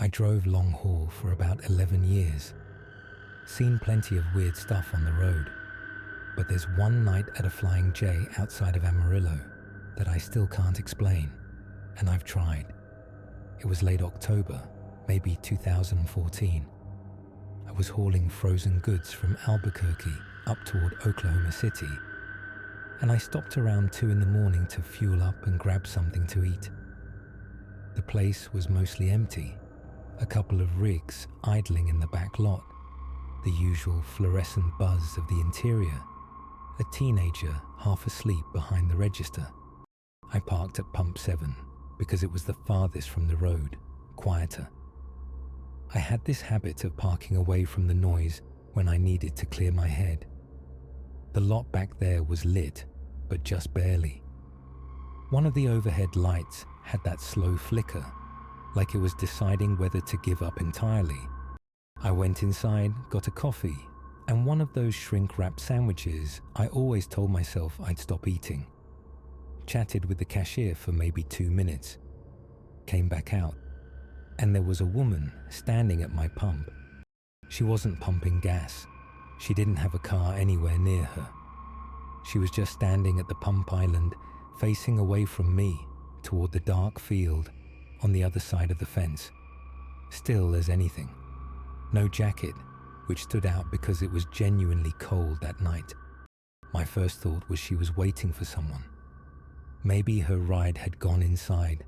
I drove long haul for about 11 years. Seen plenty of weird stuff on the road. But there's one night at a Flying J outside of Amarillo that I still can't explain, and I've tried. It was late October, maybe 2014. I was hauling frozen goods from Albuquerque up toward Oklahoma City, and I stopped around 2 in the morning to fuel up and grab something to eat. The place was mostly empty, a couple of rigs idling in the back lot, the usual fluorescent buzz of the interior, a teenager half asleep behind the register. I parked at Pump 7 because it was the farthest from the road, quieter. I had this habit of parking away from the noise when I needed to clear my head. The lot back there was lit, but just barely. One of the overhead lights had that slow flicker, like it was deciding whether to give up entirely. I went inside, got a coffee, and one of those shrink-wrap sandwiches I always told myself I'd stop eating. Chatted with the cashier for maybe 2 minutes. Came back out, and there was a woman standing at my pump. She wasn't pumping gas. She didn't have a car anywhere near her. She was just standing at the pump island, facing away from me toward the dark field on the other side of the fence. Still as anything. No jacket, which stood out because it was genuinely cold that night. My first thought was she was waiting for someone. Maybe her ride had gone inside,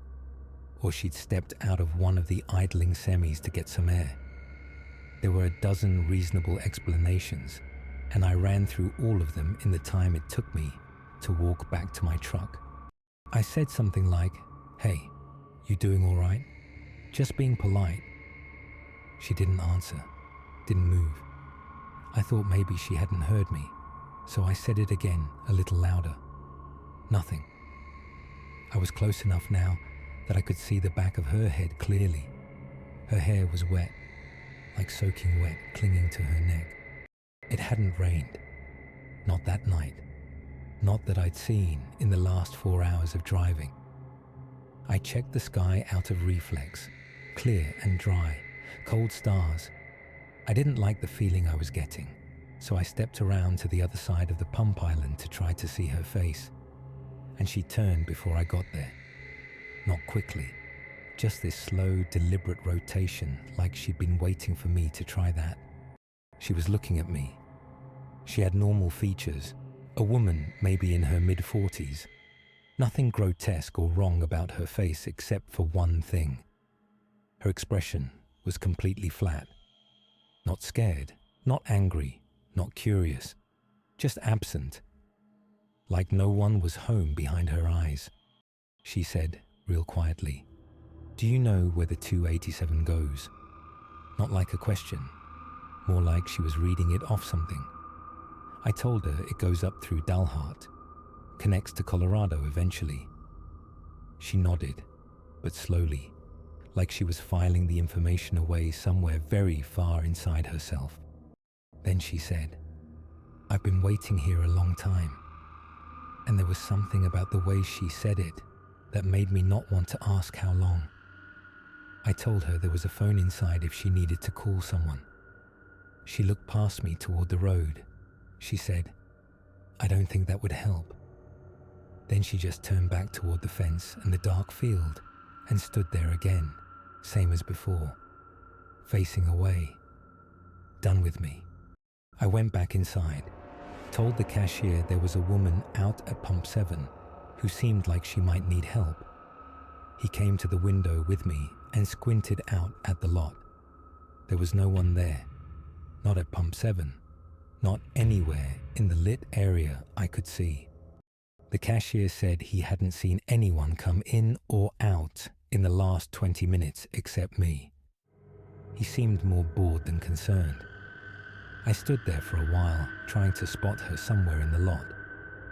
or she'd stepped out of one of the idling semis to get some air. There were a dozen reasonable explanations, and I ran through all of them in the time it took me to walk back to my truck. I said something like, "Hey, you doing all right?" Just being polite. She didn't answer, didn't move. I thought maybe she hadn't heard me, so I said it again, a little louder. Nothing. I was close enough now that I could see the back of her head clearly. Her hair was wet, like soaking wet, clinging to her neck. It hadn't rained. Not that night. Not that I'd seen in the last 4 hours of driving. I checked the sky out of reflex, clear and dry, cold stars. I didn't like the feeling I was getting, so I stepped around to the other side of the pump island to try to see her face. And she turned before I got there. Not quickly, just this slow, deliberate rotation, like she'd been waiting for me to try that. She was looking at me. She had normal features, a woman maybe in her mid-40s. Nothing grotesque or wrong about her face except for one thing. Her expression was completely flat. Not scared, not angry, not curious, just absent. Like no one was home behind her eyes. She said, real quietly, "Do you know where the 287 goes?" Not like a question, more like she was reading it off something. I told her it goes up through Dalhart, connects to Colorado eventually. She nodded, but slowly, like she was filing the information away somewhere very far inside herself. Then she said, "I've been waiting here a long time." And there was something about the way she said it that made me not want to ask how long. I told her there was a phone inside if she needed to call someone. She looked past me toward the road. She said, "I don't think that would help." Then she just turned back toward the fence and the dark field and stood there again, same as before, facing away. Done with me. I went back inside, told the cashier there was a woman out at Pump 7 who seemed like she might need help. He came to the window with me and squinted out at the lot. There was no one there, not at Pump 7, not anywhere in the lit area I could see. The cashier said he hadn't seen anyone come in or out in the last 20 minutes except me. He seemed more bored than concerned. I stood there for a while, trying to spot her somewhere in the lot.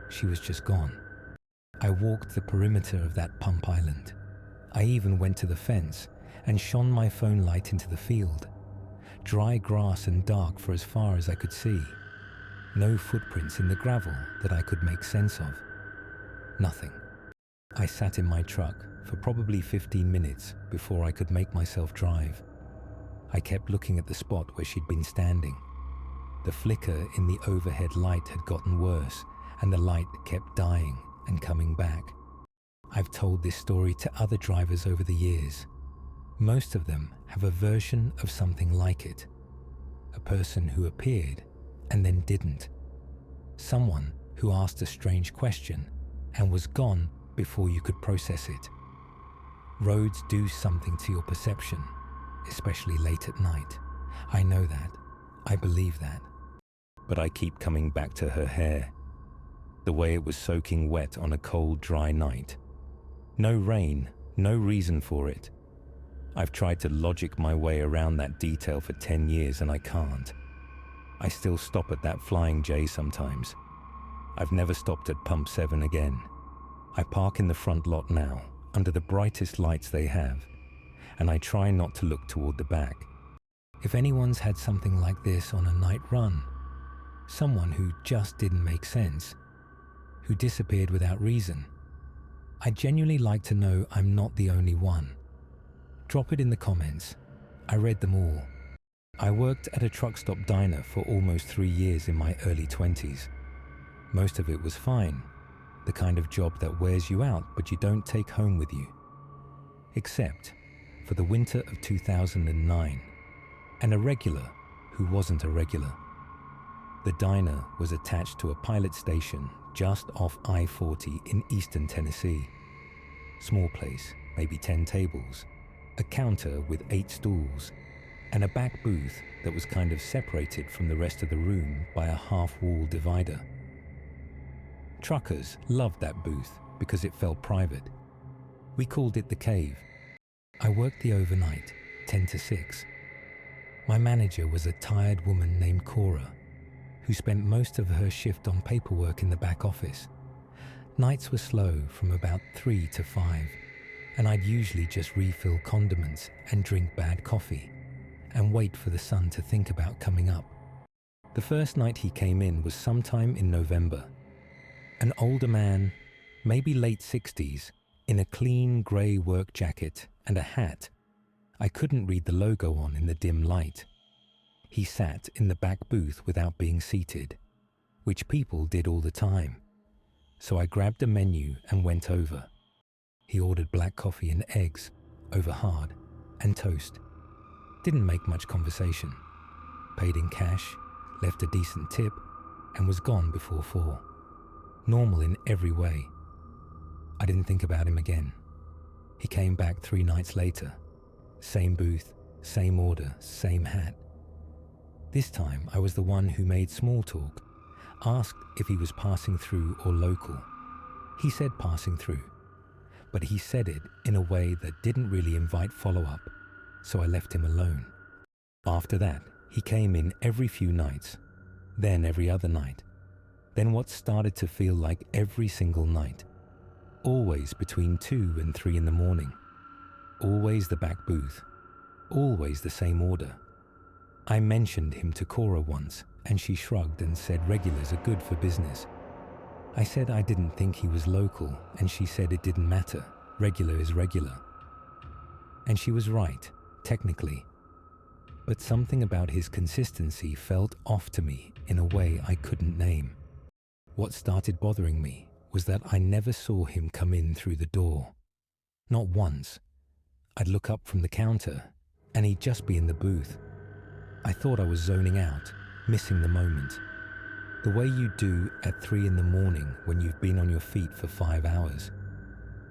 She was just gone. I walked the perimeter of that pump island. I even went to the fence and shone my phone light into the field. Dry grass and dark for as far as I could see. No footprints in the gravel that I could make sense of. Nothing. I sat in my truck for probably 15 minutes before I could make myself drive. I kept looking at the spot where she'd been standing. The flicker in the overhead light had gotten worse, and the light kept dying and coming back. I've told this story to other drivers over the years. Most of them have a version of something like it. A person who appeared and then didn't. Someone who asked a strange question and was gone before you could process it. Roads do something to your perception, especially late at night. I know that. I believe that. But I keep coming back to her hair. The way it was soaking wet on a cold, dry night. No rain, no reason for it. I've tried to logic my way around that detail for 10 years and I can't. I still stop at that Flying J sometimes. I've never stopped at Pump 7 again. I park in the front lot now, under the brightest lights they have, and I try not to look toward the back. If anyone's had something like this on a night run, someone who just didn't make sense, who disappeared without reason, I'd genuinely like to know I'm not the only one. Drop it in the comments. I read them all. I worked at a truck stop diner for almost 3 years in my early 20s. Most of it was fine, the kind of job that wears you out but you don't take home with you. Except for the winter of 2009, and a regular who wasn't a regular. The diner was attached to a pilot station just off I-40 in eastern Tennessee. Small place, maybe 10 tables, a counter with 8 stools, and a back booth that was kind of separated from the rest of the room by a half-wall divider. Truckers loved that booth because it felt private. We called it the cave. I worked the overnight, 10 to 6. My manager was a tired woman named Cora, who spent most of her shift on paperwork in the back office. Nights were slow from about 3 to 5, and I'd usually just refill condiments and drink bad coffee, and wait for the sun to think about coming up. The first night he came in was sometime in November. An older man, maybe late 60s, in a clean grey work jacket and a hat. I couldn't read the logo on in the dim light. He sat in the back booth without being seated, which people did all the time. So I grabbed a menu and went over. He ordered black coffee and eggs, over hard, and toast. Didn't make much conversation. Paid in cash, left a decent tip, and was gone before 4. Normal in every way. I didn't think about him again. He came back 3 nights later. Same booth, same order, same hat. This time I was the one who made small talk, asked if he was passing through or local. He said passing through, but he said it in a way that didn't really invite follow-up, so I left him alone. After that, he came in every few nights, then every other night, then what started to feel like every single night, always between 2 and 3 in the morning, always the back booth, always the same order. I mentioned him to Cora once, and she shrugged and said regulars are good for business. I said I didn't think he was local, and she said it didn't matter, regular is regular. And she was right, technically. But something about his consistency felt off to me in a way I couldn't name. What started bothering me was that I never saw him come in through the door. Not once. I'd look up from the counter, and he'd just be in the booth. I thought I was zoning out, missing the moment. The way you do at 3 in the morning when you've been on your feet for 5 hours.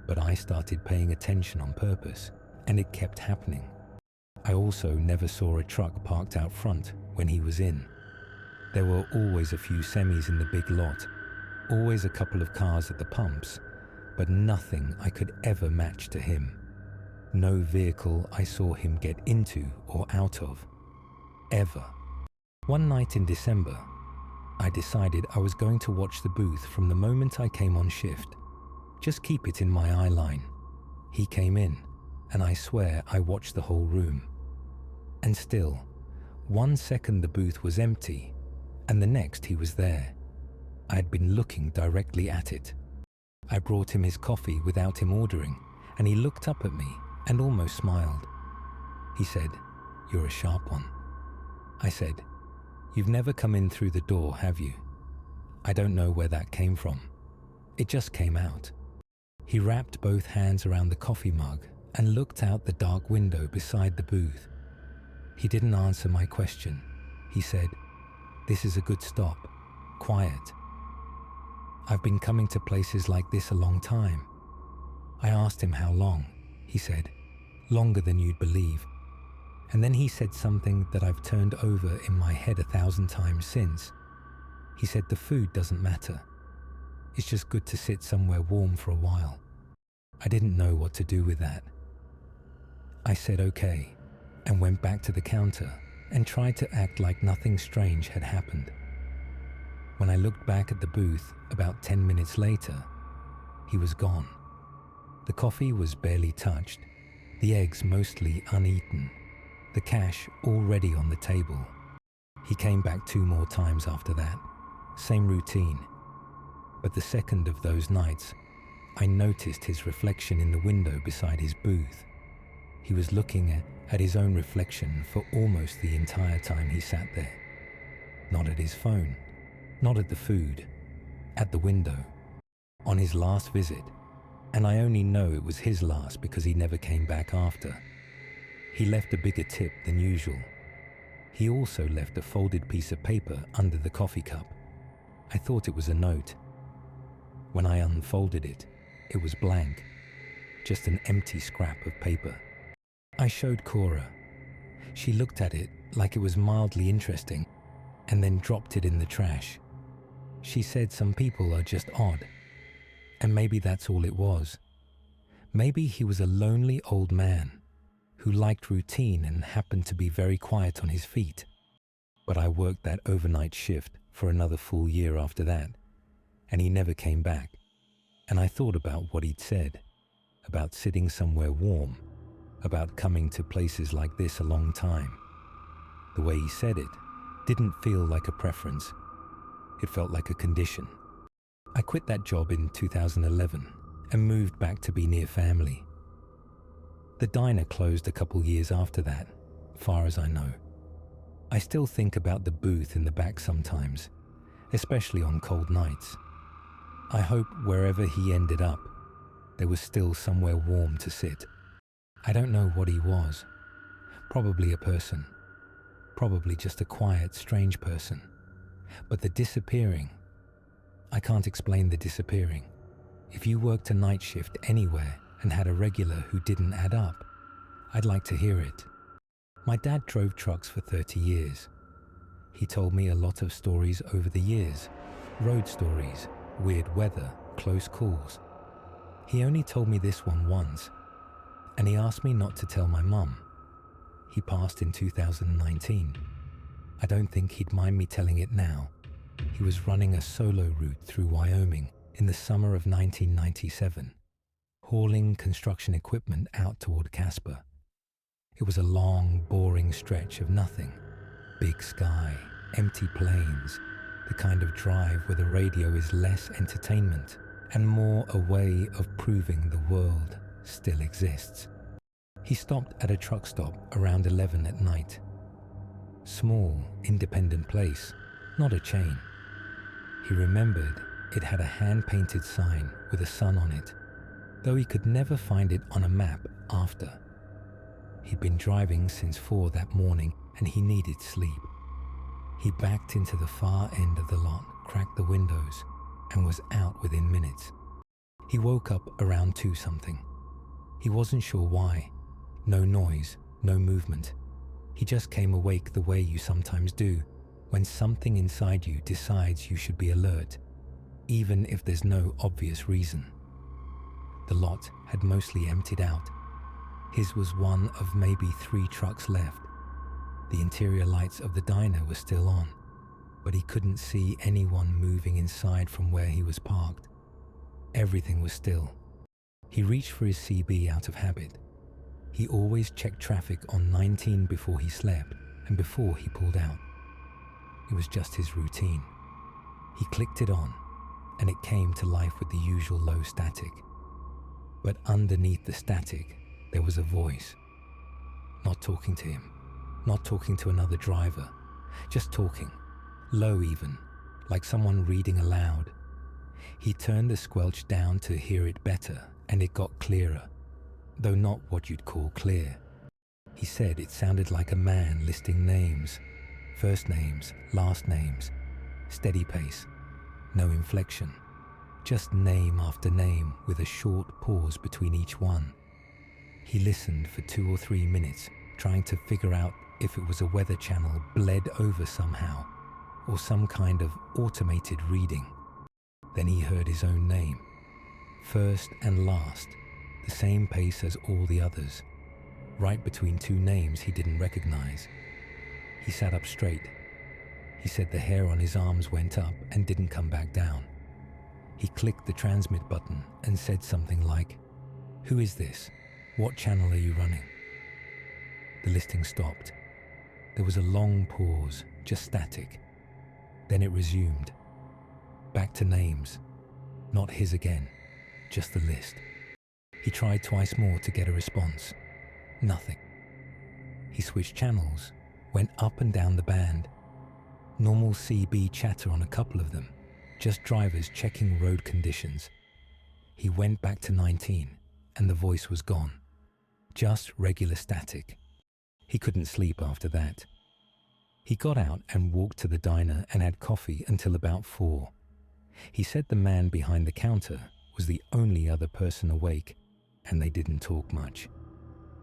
But I started paying attention on purpose, and it kept happening. I also never saw a truck parked out front when he was in. There were always a few semis in the big lot, always a couple of cars at the pumps, but nothing I could ever match to him. No vehicle I saw him get into or out of. Ever. One night in December, I decided I was going to watch the booth from the moment I came on shift. Just keep it in my eye line. He came in, and I swear I watched the whole room. And still, 1 second the booth was empty, and the next he was there. I had been looking directly at it. I brought him his coffee without him ordering, and he looked up at me and almost smiled. He said, You're a sharp one. I said, "You've never come in through the door, have you?" I don't know where that came from. It just came out. He wrapped both hands around the coffee mug and looked out the dark window beside the booth. He didn't answer my question. He said, "This is a good stop. Quiet." I've been coming to places like this a long time. I asked him how long. He said, "Longer than you'd believe." And then he said something that I've turned over in my head 1,000 times since. He said the food doesn't matter. It's just good to sit somewhere warm for a while. I didn't know what to do with that. I said okay, and went back to the counter and tried to act like nothing strange had happened. When I looked back at the booth about 10 minutes later, he was gone. The coffee was barely touched, the eggs mostly uneaten, the cash already on the table. He came back 2 more times after that, same routine. But the second of those nights, I noticed his reflection in the window beside his booth. He was looking at his own reflection for almost the entire time he sat there. Not at his phone, not at the food, at the window, on his last visit. And I only know it was his last because he never came back after. He left a bigger tip than usual. He also left a folded piece of paper under the coffee cup. I thought it was a note. When I unfolded it, it was blank, just an empty scrap of paper. I showed Cora. She looked at it like it was mildly interesting and then dropped it in the trash. She said some people are just odd, and maybe that's all it was. Maybe he was a lonely old man who liked routine and happened to be very quiet on his feet. But I worked that overnight shift for another full year after that, and he never came back. And I thought about what he'd said, about sitting somewhere warm, about coming to places like this a long time. The way he said it didn't feel like a preference. It felt like a condition. I quit that job in 2011 and moved back to be near family. The diner closed a couple years after that, far as I know. I still think about the booth in the back sometimes, especially on cold nights. I hope wherever he ended up, there was still somewhere warm to sit. I don't know what he was. Probably a person. Probably just a quiet, strange person. But the disappearing, I can't explain the disappearing. If you worked a night shift anywhere and had a regular who didn't add up, I'd like to hear it. My dad drove trucks for 30 years. He told me a lot of stories over the years. Road stories, weird weather, close calls. He only told me this one once, and he asked me not to tell my mum. He passed in 2019. I don't think he'd mind me telling it now. He was running a solo route through Wyoming in the summer of 1997, hauling construction equipment out toward Casper. It was a long, boring stretch of nothing. Big sky, empty plains, the kind of drive where the radio is less entertainment and more a way of proving the world still exists. He stopped at a truck stop around 11 at night. Small, independent place, not a chain. He remembered it had a hand-painted sign with a sun on it, though he could never find it on a map after. He'd been driving since 4 that morning and he needed sleep. He backed into the far end of the lot, cracked the windows, and was out within minutes. He woke up around 2 something. He wasn't sure why. No noise, no movement. He just came awake the way you sometimes do when something inside you decides you should be alert, even if there's no obvious reason. The lot had mostly emptied out. His was one of maybe 3 trucks left. The interior lights of the diner were still on, but he couldn't see anyone moving inside from where he was parked. Everything was still. He reached for his CB out of habit. He always checked traffic on 19 before he slept and before he pulled out. It was just his routine. He clicked it on, and it came to life with the usual low static. But underneath the static, there was a voice. Not talking to him, not talking to another driver, just talking, low even, like someone reading aloud. He turned the squelch down to hear it better, and it got clearer, though not what you'd call clear. He said it sounded like a man listing names, first names, last names, steady pace, no inflection, just name after name with a short pause between each one. He listened for 2 or 3 minutes, trying to figure out if it was a weather channel bled over somehow, or some kind of automated reading. Then he heard his own name, first and last, the same pace as all the others, right between 2 names he didn't recognize. He sat up straight. He said the hair on his arms went up and didn't come back down. He clicked the transmit button and said something like, "Who is this? What channel are you running?" The listing stopped. There was a long pause, just static. Then it resumed. Back to names. Not his again, just the list. He tried twice more to get a response. Nothing. He switched channels, went up and down the band. Normal CB chatter on a couple of them, just drivers checking road conditions. He went back to 19, and the voice was gone. Just regular static. He couldn't sleep after that. He got out and walked to the diner and had coffee until about 4. He said the man behind the counter was the only other person awake, and they didn't talk much.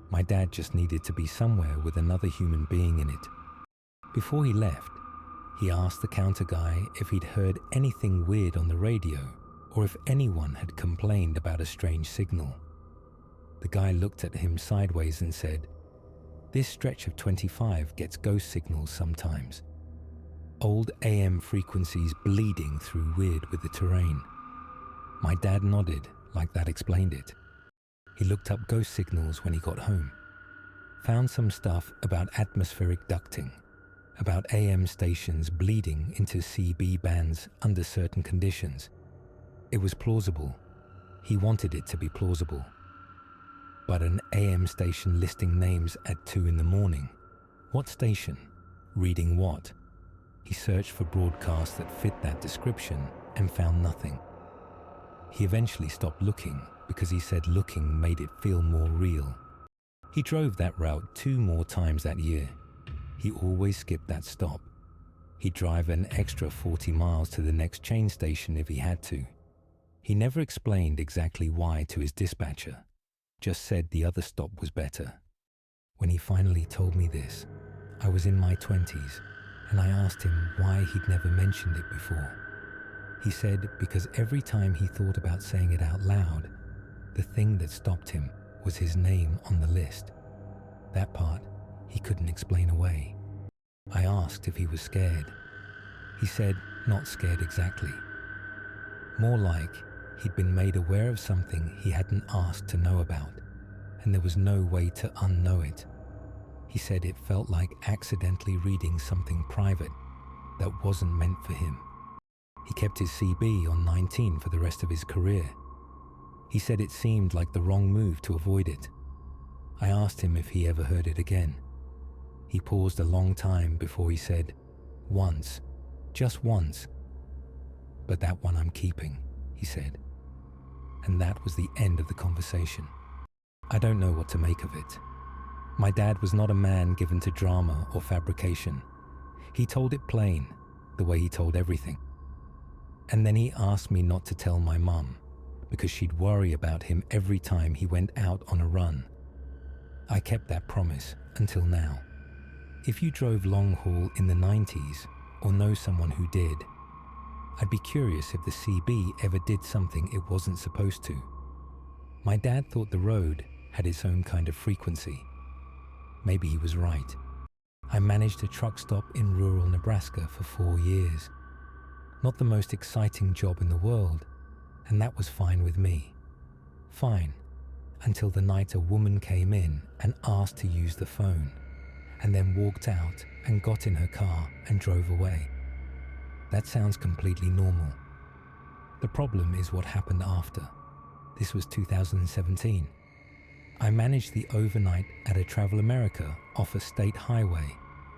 My dad just needed to be somewhere with another human being in it. Before he left, he asked the counter guy if he'd heard anything weird on the radio or if anyone had complained about a strange signal. The guy looked at him sideways and said, "This stretch of 25 gets ghost signals sometimes. Old AM frequencies bleeding through weird with the terrain." My dad nodded, like that explained it. He looked up ghost signals when he got home. Found some stuff about atmospheric ducting, about AM stations bleeding into CB bands under certain conditions. It was plausible. He wanted it to be plausible. But an AM station listing names at 2 in the morning. What station? Reading what? He searched for broadcasts that fit that description and found nothing. He eventually stopped looking because he said looking made it feel more real. He drove that route 2 more times that year. He always skipped that stop. He'd drive an extra 40 miles to the next train station if he had to. He never explained exactly why to his dispatcher, just said the other stop was better. When he finally told me this, I was in my 20s, and I asked him why he'd never mentioned it before. He said because every time he thought about saying it out loud, the thing that stopped him was his name on the list. That part he couldn't explain away. I asked if he was scared. He said not scared exactly. More like he'd been made aware of something he hadn't asked to know about, and there was no way to unknow it. He said it felt like accidentally reading something private that wasn't meant for him. He kept his CB on 19 for the rest of his career. He said it seemed like the wrong move to avoid it. I asked him if he ever heard it again. He paused a long time before he said, "Once, just once. But that one I'm keeping," he said. And that was the end of the conversation. I don't know what to make of it. My dad was not a man given to drama or fabrication. He told it plain, the way he told everything. And then he asked me not to tell my mum, because she'd worry about him every time he went out on a run. I kept that promise until now. If you drove long haul in the 90s, or know someone who did, I'd be curious if the CB ever did something it wasn't supposed to. My dad thought the road had its own kind of frequency. Maybe he was right. I managed a truck stop in rural Nebraska for 4 years. Not the most exciting job in the world, and that was fine with me. Fine, until the night a woman came in and asked to use the phone, and then walked out and got in her car and drove away. That sounds completely normal. The problem is what happened after. This was 2017. I managed the overnight at a Travel America off a state highway,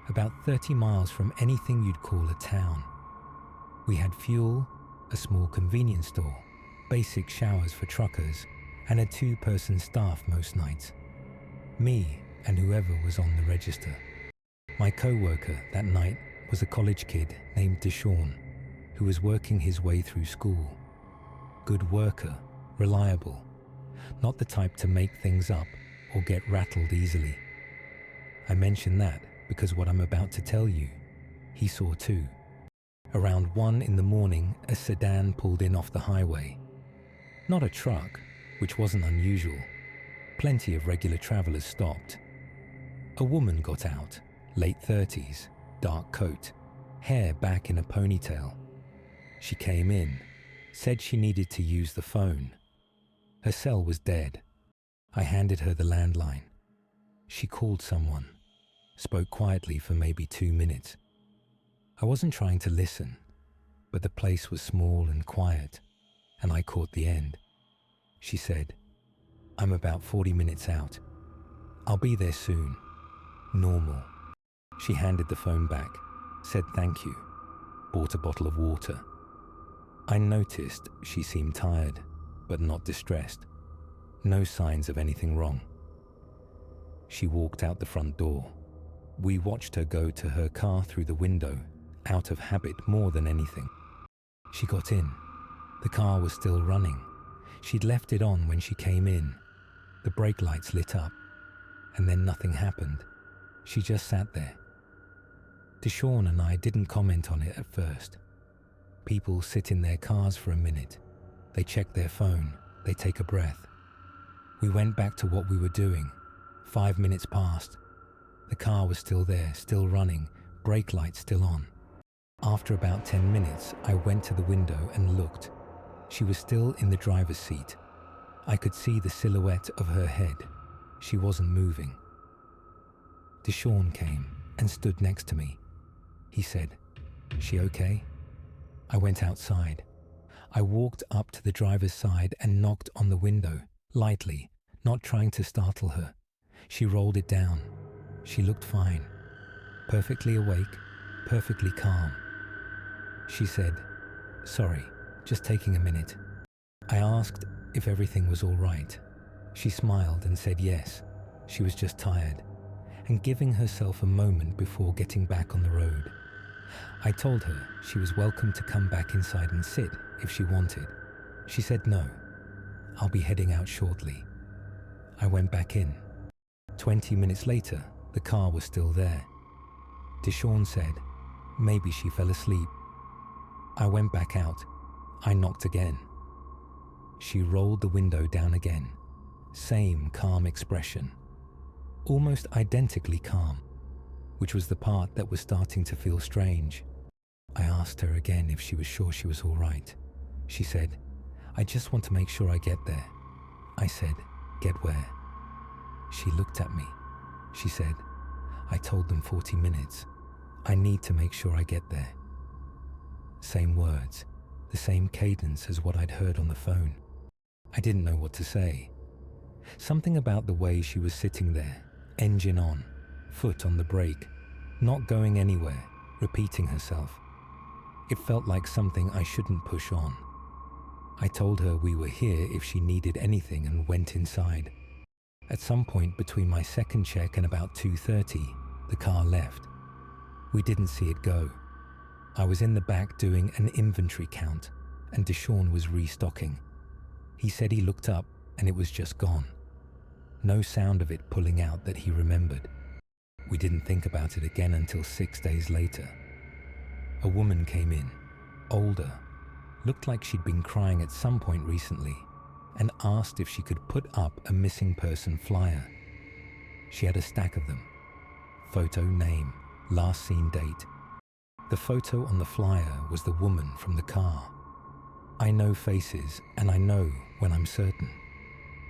about 30 miles from anything you'd call a town. We had fuel, a small convenience store, basic showers for truckers, and a 2-person staff most nights. Me and whoever was on the register. My co-worker that night was a college kid named Deshaun, who was working his way through school. Good worker, reliable, not the type to make things up or get rattled easily. I mention that because what I'm about to tell you, he saw too. Around 1 in the morning, a sedan pulled in off the highway. Not a truck, which wasn't unusual. Plenty of regular travelers stopped. A woman got out, late 30s, dark coat, hair back in a ponytail. She came in, said she needed to use the phone. Her cell was dead. I handed her the landline. She called someone, spoke quietly for maybe 2 minutes. I wasn't trying to listen, but the place was small and quiet, and I caught the end. She said, "I'm about 40 minutes out. I'll be there soon." Normal. She handed the phone back, said thank you, bought a bottle of water. I noticed she seemed tired, but not distressed. No signs of anything wrong. She walked out the front door. We watched her go to her car through the window, out of habit more than anything. She got in. The car was still running. She'd left it on when she came in. The brake lights lit up, and then nothing happened. She just sat there. Deshaun and I didn't comment on it at first. People sit in their cars for a minute. They check their phone. They take a breath. We went back to what we were doing. 5 minutes passed. The car was still there, still running, brake lights still on. After about 10 minutes, I went to the window and looked. She was still in the driver's seat. I could see the silhouette of her head. She wasn't moving. Deshaun came and stood next to me. He said, "She okay?" I went outside. I walked up to the driver's side and knocked on the window, lightly, not trying to startle her. She rolled it down. She looked fine. Perfectly awake, perfectly calm. She said, "Sorry, just taking a minute." I asked if everything was all right. She smiled and said yes, she was just tired, and giving herself a moment before getting back on the road. I told her she was welcome to come back inside and sit if she wanted. She said no. "I'll be heading out shortly." I went back in. 20 minutes later, the car was still there. Deshaun said, maybe she fell asleep. I went back out. I knocked again. She rolled the window down again. Same calm expression. Almost identically calm, which was the part that was starting to feel strange. I asked her again if she was sure she was all right. She said, "I just want to make sure I get there." I said, "Get where?" She looked at me. She said, "I told them 40 minutes. I need to make sure I get there." Same words, the same cadence as what I'd heard on the phone. I didn't know what to say. Something about the way she was sitting there, engine on, foot on the brake, not going anywhere, repeating herself. It felt like something I shouldn't push on. I told her we were here if she needed anything and went inside. At some point between my second check and about 2:30, the car left. We didn't see it go. I was in the back doing an inventory count, and Deshaun was restocking. He said he looked up and it was just gone. No sound of it pulling out that he remembered. We didn't think about it again until 6 days later. A woman came in, older, looked like she'd been crying at some point recently, and asked if she could put up a missing person flyer. She had a stack of them. Photo, name, last seen date. The photo on the flyer was the woman from the car. I know faces, and I know when I'm certain.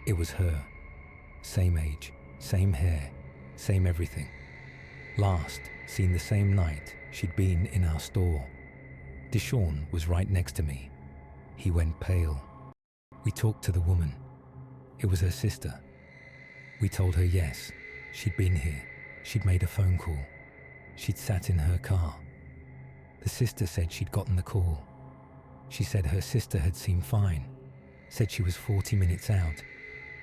It was her. Same age, same hair, same everything. Last seen the same night she'd been in our store. Deshaun was right next to me. He went pale. We talked to the woman. It was her sister. We told her yes, she'd been here, she'd made a phone call, she'd sat in her car. The sister said she'd gotten the call. She said her sister had seemed fine, said she was 40 minutes out.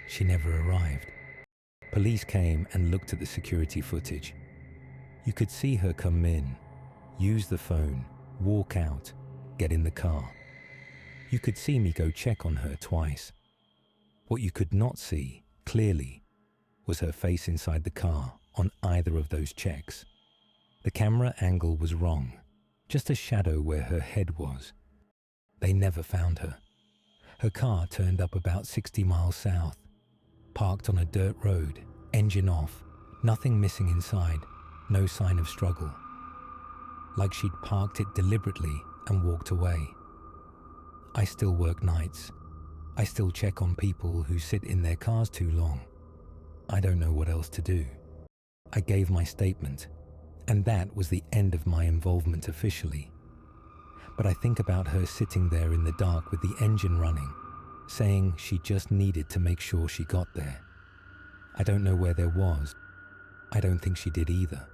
She never arrived. Police came and looked at the security footage. You could see her come in, use the phone, walk out, get in the car. You could see me go check on her twice. What you could not see, clearly, was her face inside the car on either of those checks. The camera angle was wrong, just a shadow where her head was. They never found her. Her car turned up about 60 miles south, parked on a dirt road, engine off, nothing missing inside, no sign of struggle. Like she'd parked it deliberately and walked away. I still work nights. I still check on people who sit in their cars too long. I don't know what else to do. I gave my statement, and that was the end of my involvement officially. But I think about her sitting there in the dark with the engine running, saying she just needed to make sure she got there. I don't know where there was. I don't think she did either.